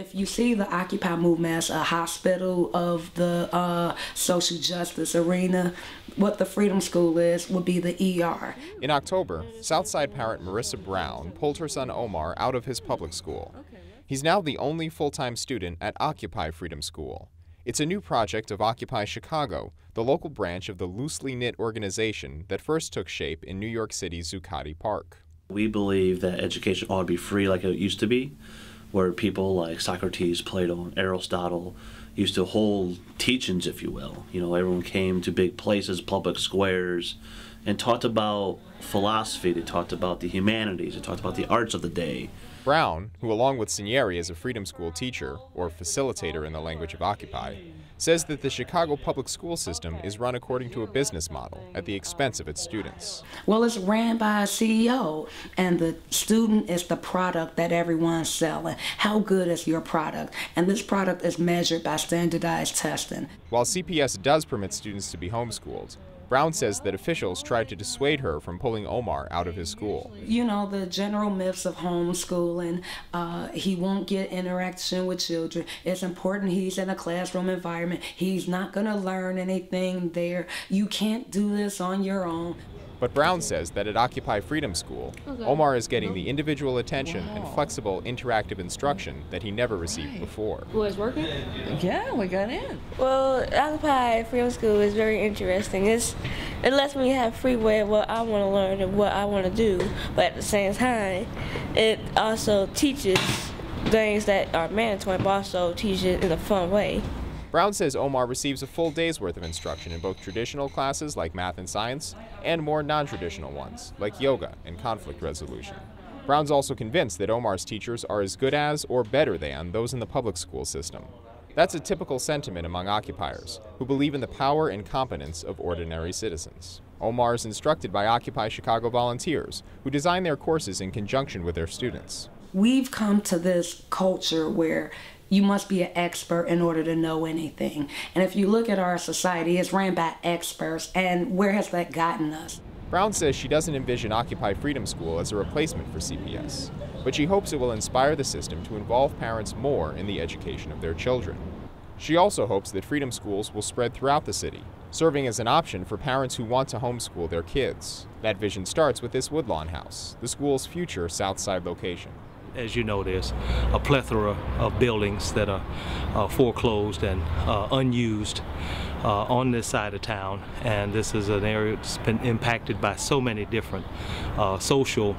if you see the Occupy movement as a hospital of the social justice arena, what the Freedom School would be the ER. In October, Southside parent Marissa Brown pulled her son Omar out of his public school. He's now the only full-time student at Occupy Freedom School. It's a new project of Occupy Chicago, the local branch of the loosely knit organization that first took shape in New York City's Zuccotti Park. We believe that education ought to be free like it used to be, where people like Socrates, Plato, and Aristotle used to hold teachings, if you will. You know, everyone came to big places, public squares, and talked about philosophy, they talked about the humanities, they talked about the arts of the day. Brown, who along with Sinieri is a Freedom School teacher, or facilitator in the language of Occupy, says that the Chicago public school system is run according to a business model at the expense of its students. Well, it's ran by a CEO, and the student is the product that everyone's selling. How good is your product? And this product is measured by standardized testing. While CPS does permit students to be homeschooled, Brown says that officials tried to dissuade her from pulling Omar out of his school. You know, the general myths of homeschooling, he won't get interaction with children. It's important he's in a classroom environment. He's not going to learn anything there. You can't do this on your own. But Brown says that at Occupy Freedom School, Omar is getting the individual attention and flexible interactive instruction that he never received before. Well, it's working? Yeah, we got in. Well, Occupy Freedom School is very interesting. It lets me have free way of what I want to learn and what I want to do, but at the same time, it also teaches things that are mandatory, but also teaches in a fun way. Brown says Omar receives a full day's worth of instruction in both traditional classes like math and science and more non-traditional ones like yoga and conflict resolution. Brown's also convinced that Omar's teachers are as good as or better than those in the public school system. That's a typical sentiment among occupiers who believe in the power and competence of ordinary citizens. Omar is instructed by Occupy Chicago volunteers who design their courses in conjunction with their students. We've come to this culture where you must be an expert in order to know anything. And if you look at our society, it's ran by experts, and where has that gotten us? Brown says she doesn't envision Occupy Freedom School as a replacement for CPS, but she hopes it will inspire the system to involve parents more in the education of their children. She also hopes that Freedom Schools will spread throughout the city, serving as an option for parents who want to homeschool their kids. That vision starts with this Woodlawn house, the school's future South Side location. As you know, there's a plethora of buildings that are foreclosed and unused on this side of town, and this is an area that's been impacted by so many different social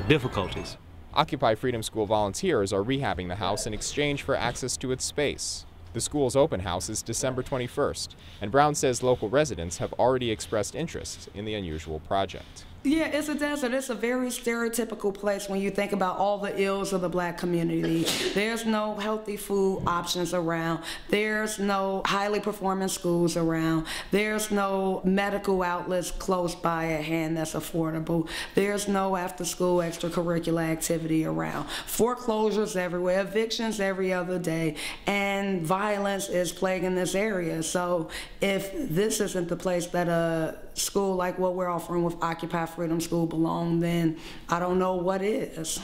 difficulties. Occupy Freedom School volunteers are rehabbing the house in exchange for access to its space. The school's open house is December 21st, and Brown says local residents have already expressed interest in the unusual project. Yeah, it's a desert. It's a very stereotypical place when you think about all the ills of the black community. There's no healthy food options around. There's no highly performing schools around. There's no medical outlets close by at hand that's affordable. There's no after-school extracurricular activity around. Foreclosures everywhere, evictions every other day, and violence is plaguing this area. So if this isn't the place that a school like what we're offering with Occupy Freedom School belong, then I don't know what is.